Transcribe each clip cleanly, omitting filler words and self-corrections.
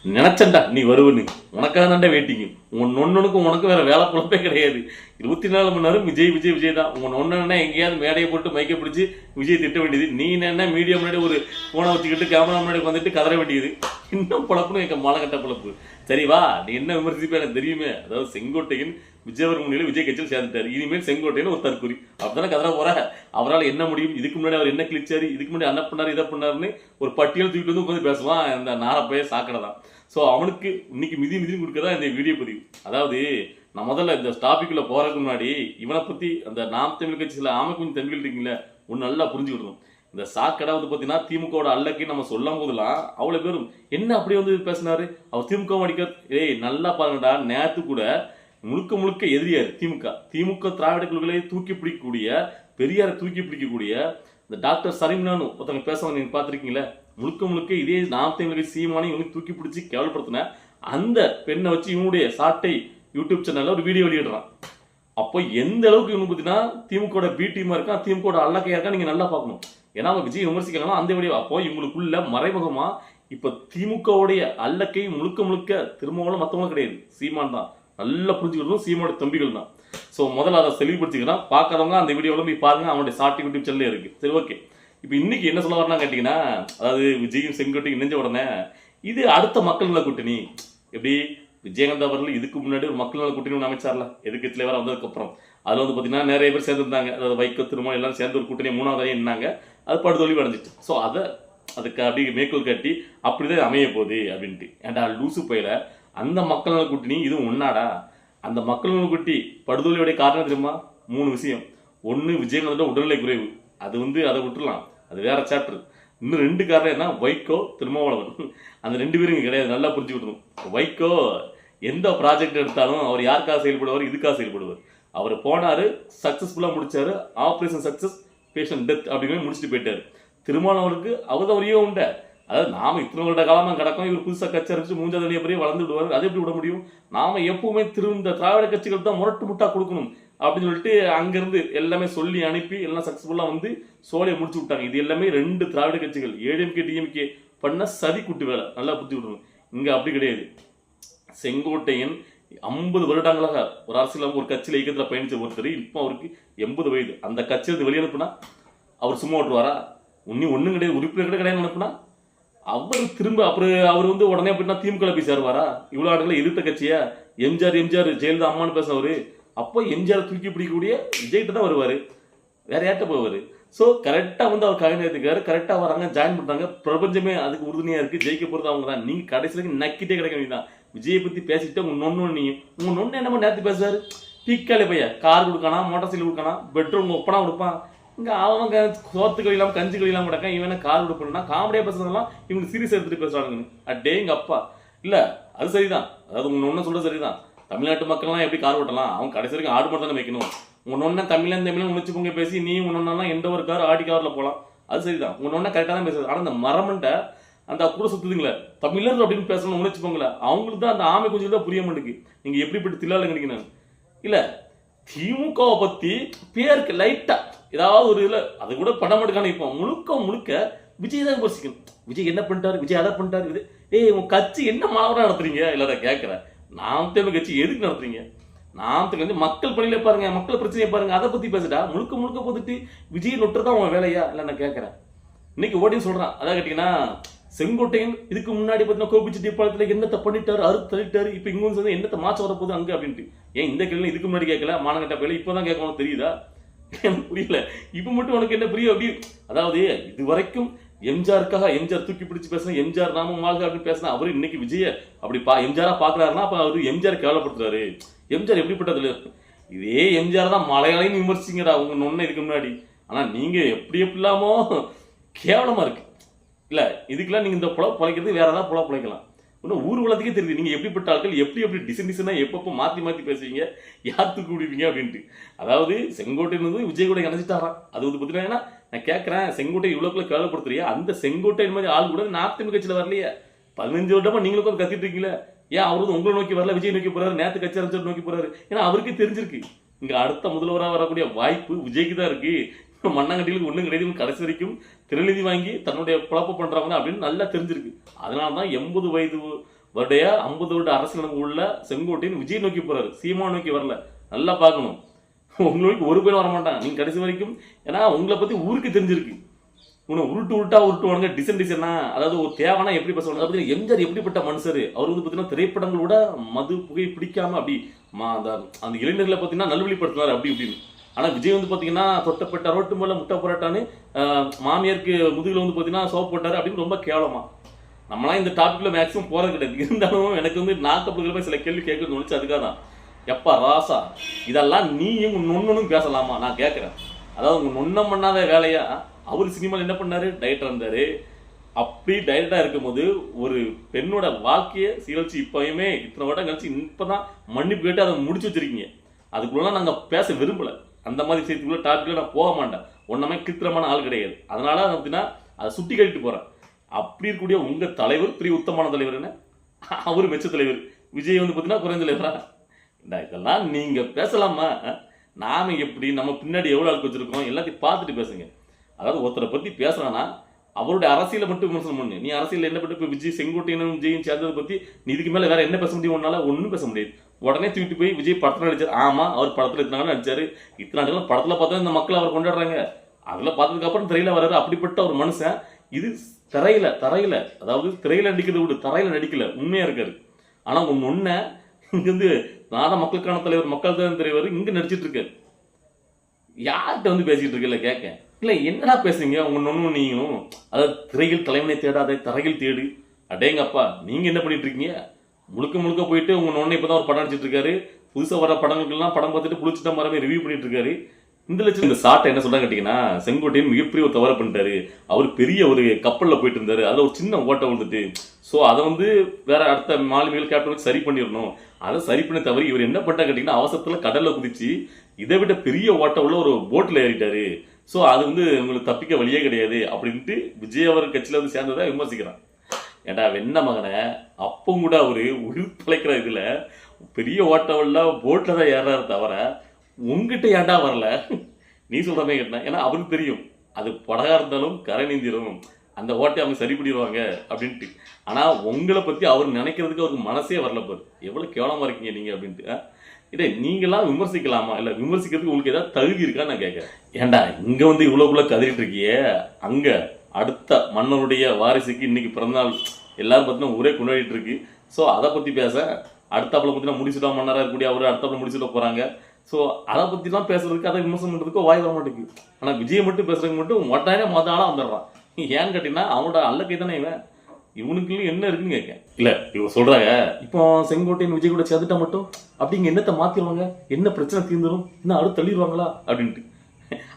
நினைச்சண்டா நீ வருவன்னு, உனக்காக தாண்டா வெயிட்டிங். உன் நொண்ணுக்கும் உனக்கு வேற வேலை குழப்பே கிடையாது. 24 மணி நேரம் விஜய் விஜய் விஜய் தான். உன் நொன்னா எங்கேயாவது மேடையை போட்டு மைக்கை பிடிச்சி விஜய் திட்ட வேண்டியது, நீ என்ன மீடியா முன்னாடி ஒரு போனை வச்சுக்கிட்டு கேமரா முன்னாடி வந்துட்டு கதற வேண்டியது. இன்னும் பொழப்புன்னு எங்க மாலகட்ட பொழப்பு. சரி வா, நீ என்ன விமர்சிப்ப எனக்கு தெரியுமே. அதாவது செங்கோட்டையன் விஜயவர் முன்னிலையில் விஜய் கட்சியில் சேர்ந்துட்டாரு. இனிமேல் செங்கோட்டையன் ஒரு தற்கொலை அப்படித்தானே கதற போற. அவரால் என்ன முடியும்? இதுக்கு முன்னாடி அவர் என்ன கிழிச்சாரு, இதுக்கு முன்னாடி என்ன பண்ணாரு, இதை பண்ணாருன்னு ஒரு பட்டியல் தூக்கிட்டு வந்து உட்காந்து பேசுவான். இந்த நாரப்பைய சாக்கடை தான். ஸோ அவனுக்கு இன்னைக்கு மிதி கொடுக்கதான் இந்த வீடியோ பதிவு. அதாவது நான் முதல்ல இந்த டாபிக்ல போறதுக்கு முன்னாடி இவனை பத்தி அந்த நாம் தமிழ் கட்சியில் கொஞ்சம் தமிழ் இருக்கீங்களே ஒன்று நல்லா புரிஞ்சுக்கிடணும். இந்த சாக்கடை வந்து பார்த்தீங்கன்னா திமுகவோட அல்லக்கு நம்ம சொல்லும் போதெல்லாம் அவ்வளோ பேரும் என்ன அப்படியே வந்து பேசினாரு. அவர் திமுக அடிக்க நல்லா பாருங்கடா, நேற்று கூட முழுக்க முழுக்க எதிரியாரு திமுக திராவிட குழுக்களை தூக்கி பிடிக்கக்கூடிய, பெரியாரை தூக்கி பிடிக்கக்கூடிய இந்த டாக்டர் சரிம்னானு ஒருத்தவங்க பேச நீங்க பார்த்துருக்கீங்களே. முழுக்க முழுக்க இதே நாம் தமிழ் சீமானை இவனுக்கு தூக்கி பிடிச்சி கேவலப்படுத்தின அந்த பெண்ணை வச்சு இவனுடைய சாட்டை யூடியூப் சேனல்ல ஒரு வீடியோ வெளியிடுறான். அப்போ எந்த அளவுக்கு இவனு பார்த்தீங்கன்னா திமுக பி டீமா இருக்கா, திமுக அல்லக்கையா இருக்கா, நீங்க நல்லா பார்க்கணும். ஏன்னா அவங்க விஜய் விமர்சிக்கலாம் அந்த வீடியோ. அப்போ இவங்களுக்குள்ள மறைமுகமா இப்ப திமுகவுடைய அல்லக்கை முழுக்க முழுக்க திரும்பவும் மத்தவங்களும் கிடையாது, சீமான் தான். நல்லா புரிஞ்சுக்கணும், சீமானோட தம்பிகள் தான். ஸோ முதல்ல அதை தெளிவுபடுத்திக்கிறான். பார்க்காதவங்க அந்த வீடியோவில் போய் பாருங்க, அவனுடைய சாட்டி யூடியூப் சேனல்லே இருக்கு. சரி, ஓகே. இப்போ இன்னைக்கு என்ன சொல்ல வரலாம் கேட்டீங்கன்னா, அதாவது விஜயும் செங்கோட்டையும் இணைஞ்ச உடனே இது அடுத்த மக்கள் நல கூட்டணி. எப்படி விஜயகாந்த் அவர்கள் இதுக்கு முன்னாடி ஒரு மக்கள் நல கூட்டணி ஒன்று அமைச்சார்ல எதிர்க்கட்சியில வேற வந்ததுக்கு அப்புறம், அதுல வந்து பார்த்தீங்கன்னா நிறைய பேர் சேர்ந்துருந்தாங்க. அதாவது வைகோ திரும்ப எல்லாம் சேர்ந்து ஒரு கூட்டணி 3வது என்னாங்க, அது படுதோல்வி அடைஞ்சிட்டு. ஸோ அதுக்கு அப்படி மேற்கோள் காட்டி அப்படிதான் அமைய போகுது அப்படின்ட்டு. ஏன்டா லூசு பயில, அந்த மக்கள் நல கூட்டணி இது ஒன்னாடா. அந்த மக்கள் நல கூட்டி படுதோல்வியோடைய காரணம் தெரியுமா? 3 விஷயம். ஒன்று விஜயகாந்தோட உடல்நிலை குறைவு, அது வந்து அதை விட்டுலாம், அது வேற சாப்டர். இன்னும் 2 காரணம் என்ன, வைகோ திருமாவளவன். அந்த 2 பேரும் கிடையாது, நல்லா புரிஞ்சுக்கிட்டணும். வைகோ எந்த ப்ராஜெக்ட் எடுத்தாலும் அவர் யாருக்காக செயல்படுவார், இதுக்காக செயல்படுவார். அவர் போனாரு, சக்சஸ்ஃபுல்லா முடிச்சாரு, ஆபரேஷன் சக்சஸ் பேஷண்ட் டெத் அப்படின்னு முடிச்சுட்டு போயிட்டாரு. திருமாவளவனுக்கு அவர்தான் ஒரு உண்ட. அதாவது நாம இத்தனை வருட காலமா கிடக்கும், இவர் புதுசா கட்சி அரைச்சு மூஞ்சா தனியா பெரிய வளர்ந்து விடுவாரு, அதை எப்படி விட முடியும்? நாம எப்பவுமே இந்த திராவிட கட்சிகள் தான் முரட்டு முட்டா கொடுக்கணும் அப்படின்னு சொல்லிட்டு அங்கிருந்து எல்லாமே சொல்லி அனுப்பி எல்லாம் சக்சஸ்ஃபுல்லா வந்து சோலையை முடிச்சு விட்டாங்க. இது எல்லாமே 2 திராவிட கட்சிகள் ஏடிஎம்கே டிஎம்கே பண்ண சதி குட்டு வேலை, நல்லா புரிஞ்சு விடணும். இங்க அப்படி கிடையாது. செங்கோட்டையன் 50 வருடங்களாக ஒரு அரசியல் ஒரு கட்சியில் இயக்கத்தில் பயணிச்ச ஒருத்தர், இப்போ அவருக்கு 80 வயது. அந்த கட்சியிலிருந்து வெளியே அனுப்புனா அவர் சும்மா ஓட்டுவாரா? ஒன்றும் கிடையாது, உறுப்பினர் கிடையாது அனுப்புனா அவர் திரும்ப அப்புறம் அவர் வந்து உடனே அப்படின்னா திமுக போய் சேருவாரா? இவ்வளவு ஆண்டுகளை எதிர்த்த கட்சியா? எம்ஜிஆர் ஜெயலலிதா அம்மானு பேசுறவரு. அப்போ எம்ஜிஆர் தூக்கி பிடிக்கக்கூடிய விஜய்கிட்ட தான் வருவாரு, வேற யார்கிட்ட போவாரு? ஸோ கரெக்டா வந்து அவர் கலைஞர் கரெக்டா வராங்க, ஜாயின் பண்றாங்க. பிரபஞ்சமே அதுக்கு உறுதுணையா இருக்கு. ஜெயிக்க போறது அவங்க தான். நீங்க கடைசியில நக்கிட்டே கிடைக்க வேண்டியதான். விஜயை பத்தி பேசிட்டு உங்க நொன்னு என்ன நேரத்து பேசுறாரு, பீக்காலே பைய கார் கொடுக்கானா, மோட்டார் சைக்கிள் கொடுக்கானா, பெட்ரோல் ஒப்பனா கொடுப்பான். இங்க அவங்க சோத்து கழிலாம் கஞ்சி கழிலாம் கிடக்க, இவன கார் கொடுப்பா காமெடியா பேசுறதெல்லாம் இவங்க சீரியஸ் எடுத்துட்டு பேசுறாங்க. அடே எங்க அப்பா இல்ல, அது சரிதான். அதாவது உங்க ஒன்னு சொல்றது சரிதான். தமிழ்நாட்டு மக்கள்லாம் எப்படி கார் ஓட்டலாம்? அவங்க கடைசி வரைக்கும் ஆடு மட்டும் தானே வைக்கணும். உங்க ஒன்ன தமிழ்ல உணர்ச்சி பொங்க பேசி நீ உன்னொன்னா எந்த ஒரு கார் ஆடி கார்ல போலாம், அது சரிதான். உங்க ஒன்ன கரெக்டா தான் பேசுறது. ஆனா அந்த மரமண்ட அந்த கூட சுத்துதுங்களே தமிழர் அப்படின்னு பேசணும் உணர்ச்சி பொங்கல, அவங்களுக்கு தான் அந்த ஆமை கொஞ்சம் தான் புரிய மாட்டேங்குது. நீங்க எப்படிப்பட்ட தில்லால கிடைக்கணும் இல்ல. திமுகவை பத்தி பேருக்கு லைட்டா ஏதாவது ஒரு இதுல அது கூட பண்ண மாட்டேங்கான. இப்போ முழுக்க விஜய் தான் விமர்சிக்கணும். விஜய் என்ன பண்ணிட்டாரு, விஜய் அதை பண்ணிட்டாரு, இது உங்க கட்சி என்ன மாவட்டம் நடத்துறீங்க? இல்ல கேட்கிறேன், நாம் தமிழ் கட்சி எதுக்கு நடத்துறீங்க? நாம் தமிழ் வந்து மக்கள் பணியில பாருங்க, மக்கள் பிரச்சனையை பாருங்க, அதை பத்தி பேசுடா. முழுக்க போட்டுட்டு விஜய் நொட்டுறதான் உன் வேலையா? இல்ல நான் கேட்கிறேன். இன்னைக்கு ஓடின்னு சொல்றான். அதான் கேட்டீங்கன்னா செங்கோட்டையன் இதுக்கு முன்னாடி பார்த்தீங்கன்னா கோபிச்செட்டிப்பாளையத்துல என்னத்தை பண்ணிட்டாரு, அறுத்து தள்ளிட்டாரு. இப்ப இங்க வந்து என்னத்தை மாற்ற வரப்போகுது அங்க அப்படின்ட்டு. ஏன் இந்த கேள்வி இதுக்கு முன்னாடி கேட்கல? மானங்கட்ட பயில இப்பதான் கேட்கணும், தெரியுதா? எனக்கு புரியல. இப்ப மட்டும் உனக்கு என்ன புரியும்? அப்படி அதாவது இது வரைக்கும் எம்ஜிஆருக்காக எம்ஜிஆர் தூக்கி பிடிச்சு பேசுறேன், எம்ஜிஆர் நாம வாழ்க அப்படின்னு பேசினா அவரு இன்னைக்கு விஜய அப்படி எம்ஜிஆரா பாக்குறாருன்னா அப்ப அவரு எம்ஜிஆர் கேவலப்படுத்துறாரு. எம்ஜிஆர் எப்படிப்பட்டதுல? இதே எம்ஜிஆர் தான் மலையாளையும் விமர்சிங்கடா உங்க நொன்ன இதுக்கு முன்னாடி. ஆனா நீங்க எப்படி இல்லாமோ கேவலமா இருக்கு இல்ல. இதுக்கெல்லாம் நீங்க இந்த புலம் பிழைக்கிறது வேற ஏதாவது புலம் பிழைக்கலாம். இன்னும் ஊர் உலகத்துக்கே தெரியுது நீங்க எப்படிப்பட்ட ஆட்கள், எப்படி டிசைனா எப்பப்போ மாத்தி பேசுவீங்க, யார் தூக்கி விடுவீங்க அப்படின்ட்டு. அதாவது செங்கோட்டையன் வந்து விஜய் கூட இணைஞ்சிட்டாராம். அது வந்து பார்த்தீங்கன்னா நான் கேட்கறேன், செங்கோட்டை இவ்வளோக்குள்ள கேவலப்படுத்துறியா? அந்த செங்கோட்டையன் மாதிரி ஆள் கூட நார்த் கட்சியில் வரலையே. 15 வருடமா நீங்களும் வந்து கத்திட்டு இருக்கீங்களே. ஏன் அவரு வந்து உங்களை நோக்கி வரல, விஜய் நோக்கி போறாரு, நேற்று கட்சி அரசு நோக்கி போறாரு? ஏன்னா அவருக்கே தெரிஞ்சிருக்கு இங்க அடுத்த முதல்வராக வரக்கூடிய வாய்ப்பு விஜய்க்கு தான் இருக்கு. மண்ணாங்கட்டிகளுக்கு ஒன்றும் கிடையாது, கடைசி வரைக்கும் திருநிதி வாங்கி தன்னுடைய குழப்பம் பண்றவங்க அப்படின்னு நல்லா தெரிஞ்சிருக்கு. அதனால தான் 80 வயது அவருடைய 50 வருட அரசியல் உள்ள செங்கோட்டையன் விஜய் நோக்கி போறாரு, சீமான் நோக்கி வரல. நல்லா பார்க்கணும். உங்களுக்கு ஒரு பேரும் வரமாட்டான் நீங்க கடைசி வரைக்கும். ஏன்னா உங்களை பத்தி ஊருக்கு தெரிஞ்சிருக்கு. உருட்டுவானுங்க டிசைனா. அதாவது ஒரு தேவைன்னா எப்படி பேசுவாங்க. அதாவது எம்ஜிஆர் எப்படிப்பட்ட மனுஷரு, அவர் வந்து பாத்தீங்கன்னா திரைப்படங்களோட மது புகை பிடிக்காம அப்படி அந்த இளைஞர்களை பாத்தீங்கன்னா நல்வழிப்படுத்தினார் அப்படி இப்படின்னு. ஆனா விஜய் வந்து பாத்தீங்கன்னா தொட்டப்பட்ட ரோட்டு மேல முட்டை போராட்டான்னு மாமியாருக்கு முதுகுல வந்து பாத்தீங்கன்னா சோப் போட்டாரு அப்படின்னு ரொம்ப கேவலமா. நம்மளாம் இந்த டாபிக்ல மேக்ஸிமம் போறது கிடையாது. இருந்தாலும் எனக்கு வந்து நாக்கப்படுகிற சில கேள்வி கேட்கணும்னு தோணுச்சு. அதுக்காக தான் எப்பா ராசா இதெல்லாம் நீயும் உங்க நொண்ணும் பேசலாமா நான் கேட்கறேன். அதாவது உங்க நொன்னம் பண்ணாத வேலையா அவர் சினிமாவில் என்ன பண்ணாரு, டைரக்டர் இருந்தாரு. அப்படி டைரக்டா இருக்கும்போது ஒரு பெண்ணோட வாழ்க்கையை சீரழிச்சு இப்பயுமே இத்தனை வருடம் கழிச்சு இப்பதான் மன்னிப்பு கேட்டு அதை முடிச்சு வச்சிருக்கீங்க. அதுக்குள்ள நாங்க பேச விரும்பல. அந்த மாதிரி விஷயத்துக்குள்ள டாபிக்ல நான் போக மாட்டேன். ஒன்னமே கிருத்திரமான ஆள் கிடையாது. அதனால அப்படின்னா அதை சுட்டி கழிட்டு போறேன். அப்படி இருக்கக்கூடிய உங்க தலைவர் பெரிய உத்தமான தலைவர் என்ன, அவரு மெச்ச தலைவர். விஜய் வந்து பாத்தீங்கன்னா குறைந்த தலைவரா? இதெல்லாம் நீங்க பேசலாமா? நாம எப்படி நம்ம பின்னாடி எவ்வளவு ஆளுக்கு வச்சிருக்கோம் எல்லாத்தையும் பார்த்துட்டு பேசுங்க. அதாவது ஒருத்தரை பத்தி பேசுறானா அவருடைய அரசியலை மட்டும் விமர்சனம் பண்ணு. நீ அரசியல் என்ன பற்றி விஜய் செங்கோட்டையனும் விஜயும் சேர்ந்ததை பத்தி நீ இதுக்கு மேல வேற என்ன பேச முடியும்? உன்னால ஒன்றும் பேச முடியாது. உடனே தூக்கிட்டு போய் விஜய் படத்துல நடிச்சாரு. ஆமா அவர் படத்துல இத்தனை நடிச்சாரு. இத்தனை நாட்கள் படத்துல பார்த்தா இந்த மக்கள் அவர் கொண்டாடுறாங்க. அதுல பார்த்ததுக்கு அப்புறம் திரையில வர்றாரு. அப்படிப்பட்ட ஒரு மனுஷன் இது தரையில அதாவது திரையில நடிக்கிறது விடு, தரையில நடிக்கல, உண்மையா இருக்காரு. ஆனா ஒண்ணு இங்க வந்து நான் தான் மக்களுக்கான தலைவர், மக்கள் தான் தலைவர் இங்க நடிச்சிட்டு இருக்காரு. யார்கிட்ட வந்து பேசிட்டு இருக்கல கேட்க இல்ல என்னடா பேசுறீங்க உங்க நொண்ணு நீங்களும். அதாவது திரையில் தலைவனை தேடாத தரையில் தேடு. அடேங்கப்பா நீங்க என்ன பண்ணிட்டு இருக்கீங்க? முழுக்க போயிட்டு உங்க நொண்ணை இப்பதான் ஒரு படம் நடிச்சிட்டு இருக்காரு. புதுசா வர படங்களுக்கெல்லாம் படம் பார்த்துட்டு புளிச்சிட்ட மாதிரி ரிவ்யூ பண்ணிட்டு இருக்காரு. இந்த சாட்டை என்ன சொல்றாங்க கேட்டீங்கன்னா, செங்கோட்டையன் மிகப்பெரிய ஒரு தவறு பண்ணிட்டாரு. அவர் பெரிய ஒரு கப்பல்ல போயிட்டு இருந்தாரு. அதுல ஒரு சின்ன ஓட்டை வந்துட்டு ஸோ அதை வந்து வேற அடுத்த மாலுமிகள் கேப்டன் சரி பண்ணிடணும். அதை சரி பண்ண தவறி இவர் என்ன பண்ணா கேட்டீங்கன்னா அவசரத்துல கடல்ல குதிச்சு இதை விட பெரிய ஓட்ட உள்ள ஒரு போட்ல ஏறிட்டாரு. ஸோ அது வந்து உங்களுக்கு தப்பிக்க வழியே கிடையாது அப்படின்ட்டு விஜய் அவர் கட்சியில வந்து சேர்ந்ததை விமர்சிக்கிறான். ஏண்டா வெண்ண மகனை அப்போ கூட அவரு உயிர் பிழைக்கிற இதுல பெரிய ஓட்டவல்ல போட்ல தான் ஏறாரு தவிர உங்ககிட்ட ஏன்டா வரல நீ சொல்றமே கேட்டேன். ஏன்னா அவருக்கு தெரியும் அது படகா இருந்தாலும் கரை நீந்திரும், அந்த ஓட்டை அவங்க சரி பண்ணிடுவாங்க அப்படின்ட்டு. ஆனா உங்களை பத்தி அவர் நினைக்கிறதுக்கு அவருக்கு மனசே வரல பாரு. எவ்வளவு கேவலமா இருக்கீங்க நீங்க அப்படின்ட்டு. இதே நீங்களாம் விமர்சிக்கலாமா? இல்ல விமர்சிக்கிறதுக்கு உங்களுக்கு ஏதாவது தகுதி இருக்கா நான் கேட்கறேன். ஏண்டா இங்க வந்து இவ்வளவுக்குள்ள கதறிட்டு இருக்கியே, அங்க அடுத்த மன்னருடைய வாரிசுக்கு இன்னைக்கு பிறந்தநாள் எல்லாரும் பார்த்தீங்கன்னா ஊரே கொண்டாடிட்டு இருக்கு. ஸோ அதை பத்தி பேச அடுத்தாப்புல பார்த்தீங்கன்னா முடிச்சுட்டா மன்னராக இருக்கக்கூடிய அவர் அடுத்தாப்புல முடிச்சுட்டு போறாங்க. ஸோ அதை பற்றிலாம் பேசுறதுக்கு அதை விமர்சனம் பண்ணுறதுக்கோ வாய் வர மாட்டேங்குது. ஆனால் விஜய் மட்டும் பேசுறதுக்கு மட்டும் ஒட்டானே மொத்த ஆளாக வந்துடுறான். ஏன்னு கேட்டீங்கன்னா அவனோட அல்லக்கை தானே இவனுக்கு என்ன இருக்குன்னு கேட்க இல்ல. இவங்க சொல்றாங்க இப்போ செங்கோட்டையன் விஜய் கூட சேர்த்துட்டா மட்டும் அப்படிங்க என்னத்தை மாத்திடுவாங்க, என்ன பிரச்சனை தீர்ந்துடும், என்ன அடுத்து தள்ளிடுவாங்களா அப்படின்ட்டு.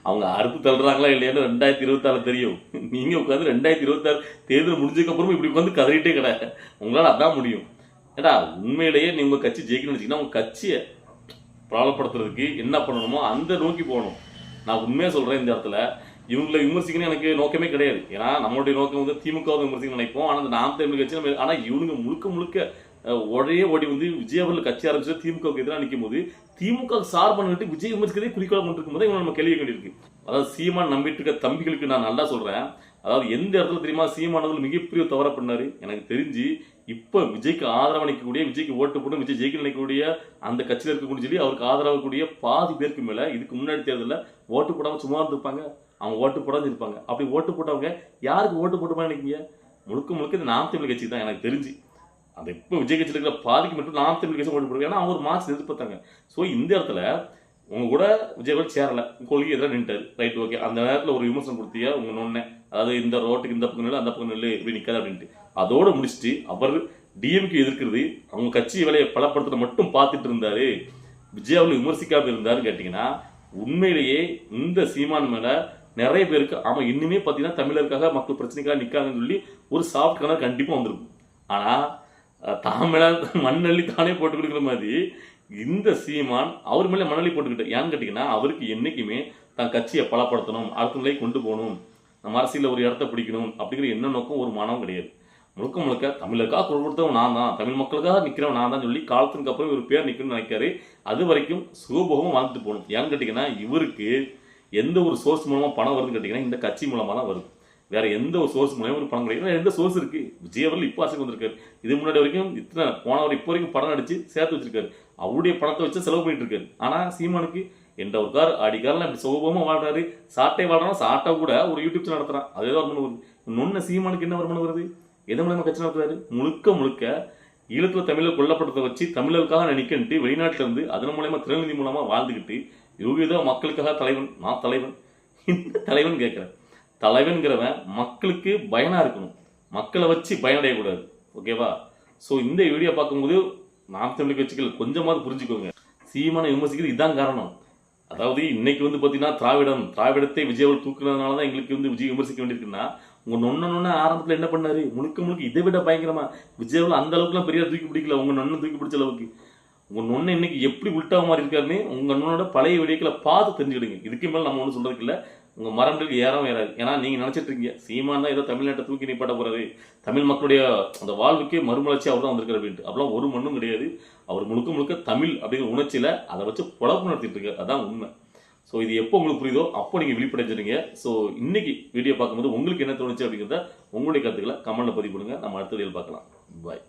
அவங்க அடுத்து தள்ளுறாங்களா இல்லையான்னு 2026 தெரியும். நீங்க உட்காந்து 2026 தேர்தல் முடிஞ்சதுக்கு அப்புறமும் இப்படி உட்காந்து கதறிட்டே கிடையாது. உங்களால அதான் முடியும். ஏடா உண்மையிலேயே நீ உங்க கட்சி ஜெயிக்கணும்னு வச்சுக்கினா உங்க கட்சியை பிரபலப்படுத்துறதுக்கு என்ன பண்ணணுமோ அந்த நோக்கி போகணும். நான் உண்மையா சொல்றேன், இந்த இடத்துல இவங்களை விமர்சிக்கணும் எனக்கு நோக்கமே கிடையாது. ஏன்னா நம்மளுடைய நோக்கம் வந்து திமுக விமர்சிக்க நினைப்போம். ஆனால் அந்த நாம் தமிழ் கட்சி நம்ம ஆனால் இவனுங்க முழுக்க ஒரே ஓடி வந்து விஜய் அவர்கள் கட்சி ஆரம்பிச்சு திமுகவுக்கு எதிராக நிற்கும் போது திமுக சார் பண்ணிட்டு விஜய் விமர்சிக்கிறதே குறிக்கோள் பண்ணிருக்கும் போது இவங்க நம்ம கேள்வி வேண்டியிருக்கு. அதாவது சீமான் நம்பிட்டு இருக்க தம்பிகளுக்கு நான் நல்லா சொல்றேன். அதாவது எந்த இடத்துல தெரியுமா சீமானவர்கள் மிகப்பெரிய தவற பண்ணாரு எனக்கு தெரிஞ்சு. இப்ப விஜய்க்கு ஆதரவு நினைக்கக்கூடிய, விஜய்க்கு ஓட்டு போட்டு விஜய் ஜெயிக்க நினைக்கக்கூடிய அந்த கட்சியில் இருக்கக்கூடிய சொல்லி அவருக்கு ஆதரவு கூடிய பாதி பேருக்கு மேல இதுக்கு முன்னாடி தேர்தலில் ஓட்டு போடாம சும்மா இருந்திருப்பாங்க. அவங்க ஓட்டு போடாம இருப்பாங்க. அப்படி ஓட்டு போட்டவங்க யாருக்கு ஓட்டு போட்டுமா நினைக்கீங்க? முழுக்க இந்த நாம் தமிழ் கட்சி தான் எனக்கு தெரிஞ்சு. அந்த இப்போ விஜய் கட்சியில் இருக்கிற பாதிக்கு மட்டும் நாம் தமிழ் கட்சி ஓட்டு போடுவாங்க. ஏன்னா அவங்க ஒரு மார்க்ஸ் எதிர்பார்த்தாங்க. ஸோ இந்த இடத்துல உங்க கூட விஜய் கூட சேரல, கொள்கை எதிராக நின்ட்டாரு. Right okay. அந்த நேரத்தில் ஒரு விமர்சனம் கொடுத்தியா உங்க நொன்ன, அதாவது இந்த ரோட்டுக்கு இந்த பக்கம் நெல் அந்த பக்கம் நெல் இப்படி நிற்காது அப்படின்ட்டு அதோட முடிச்சுட்டு அவர் டிஎம்கே எதிர்க்கிறது அவங்க கட்சி வேலையை பலப்படுத்துற மட்டும் பார்த்துட்டு இருந்தாரு. விஜய் அவர்கள் விமர்சிக்காம இருந்தாருன்னு கேட்டீங்கன்னா உண்மையிலேயே இந்த சீமான் மேல நிறைய பேருக்கு ஆமா இன்னுமே பார்த்தீங்கன்னா தமிழருக்காக மக்கள் பிரச்சனைக்காக நிற்காங்கன்னு சொல்லி ஒரு சாஃப்ட் கனர் கண்டிப்பாக வந்திருக்கும். ஆனா தாமேல மண்ணள்ளி தானே போட்டு கொடுக்குற மாதிரி இந்த சீமான் அவர் மேலே மணலி போட்டுக்கிட்டு ஏன்னு கேட்டீங்கன்னா அவருக்கு என்னைக்குமே தன் கட்சியை பலப்படுத்தணும், அடுத்த நிலை கொண்டு போகணும், நம்ம அரசியலில் ஒரு இடத்த பிடிக்கணும் அப்படிங்கிற என்ன நோக்கம் ஒரு மனம் கிடையாது. முழுக்க தமிழுக்காக குரல் கொடுத்தவன் நான் தான், தமிழ் மக்களுக்காக நிற்கிறவன் நான் தான் சொல்லி காலத்துக்கு அப்புறம் ஒரு பேர் நிற்கணும்னு நினைக்காரு. அது வரைக்கும் சுகபோகமும் வாழ்ந்துட்டு போகணும். ஏன்னு கேட்டீங்கன்னா இவருக்கு எந்த ஒரு சோர்ஸ் மூலமா பணம் வருதுன்னு கேட்டீங்கன்னா இந்த கட்சி மூலமா தான் வருது. வேற எந்த ஒரு சோர்ஸ் மூலமா ஒரு படம் கிடையாது. எந்த சோர்ஸ் இருக்கு? விஜய் அவர்கள் இப்போ அரசுக்கு வந்திருக்காரு. இது முன்னாடி வரைக்கும் இத்தனை போனவர் இப்போ வரைக்கும் படம் நடிச்சு சேர்த்து வச்சிருக்காரு. அவருடைய பணத்தை வச்சு செலவு பண்ணிட்டு இருக்காரு. ஆனா சீமானுக்கு எந்த ஒரு கார் அடிக்காரில் இப்படி சுகபமா வாழ்றாரு. சாட்டை வாழ்றான், சாட்டை கூட ஒரு யூடியூப் சேனல் நடத்துறான். அதே வருமானம் வருது. நொன்ன சீமானுக்கு என்ன வருமானம் வருது? எது மூலமா கட்சி நடத்துறாரு? முழுக்க முழுக்க ஈழத்துல தமிழர் கொல்லப்பட்டதை வச்சு தமிழருக்காக நினைக்கிட்டு வெளிநாட்டுல இருந்து அதன் மூலயமா திறநிதி மூலமா வாழ்ந்துக்கிட்டு யோகிதா மக்களுக்காக தலைவன், நான் தலைவன், இந்த தலைவன் கேட்கிறேன். தலைவன்கிறவன் மக்களுக்கு பயனா இருக்கணும், மக்களை வச்சு பயனடையக்கூடாது. ஓகேவா? ஸோ இந்த வீடியோ பார்க்கும்போது நாம் தமிழ் கட்சிகள் கொஞ்சமாவது புரிஞ்சுக்கோங்க. சீமான விமர்சிக்கிறது இதான் காரணம். அதாவது இன்னைக்கு வந்து பார்த்தீங்கன்னா திராவிடத்தை விஜய் தூக்குனதுனால தான் எங்களுக்கு வந்து விஜய் விமர்சிக்க வேண்டியிருக்குன்னா, உங்க நொன்ன ஆரம்பத்தில் என்ன பண்ணாரு? முழுக்க இதை விட பயங்கரமா விஜய் அந்த அளவுக்குலாம் பெரிய தூக்கி பிடிக்கல. உங்க நொன்ன தூக்கி பிடிச்ச அளவுக்கு உங்க நொன்ன இன்னைக்கு எப்படி உள்டா மாதிரி இருக்காருன்னு உங்க நொன்னோட பழைய வீடியோக்களை பார்த்து தெரிஞ்சுக்கிடுங்க. இதுக்கு மேலே நம்ம ஒன்றும் சொல்றதுக்கு இல்லை. உங்க மரங்களுக்கு ஏறாம ஏறாது. ஏன்னா நீங்க நினைச்சிட்டு இருக்கீங்க சீமான் தான் ஏதோ தமிழ்நாட்டை தூக்கி நிப்பாட்ட போறாரு, தமிழ் மக்களுடைய அந்த வாழ்வுக்கே மறுமலர்ச்சி அவர் தான் வந்திருக்காரு அப்படின்ட்டு. அப்படிலாம் ஒரு மண்ணும் கிடையாது. அவர் முழுக்க தமிழ் அப்படிங்கிற உணர்ச்சியில அதை வச்சு குழப்பம் நடத்திட்டு இருக்காரு. அதான் உண்மை. ஸோ இது எப்போ உங்களுக்கு புரியுதோ அப்போ நீங்கள் விழிப்படைஞ்சிருங்க. ஸோ இன்னைக்கு வீடியோ பார்க்கும்போது உங்களுக்கு என்ன தோணுச்சு அப்படிங்கிறத உங்களுடைய கருத்துக்களை கமெண்ட்ல பதிவு பண்ணுங்க. நம்ம அடுத்த வீடியோவில் பார்க்கலாம். பாய்.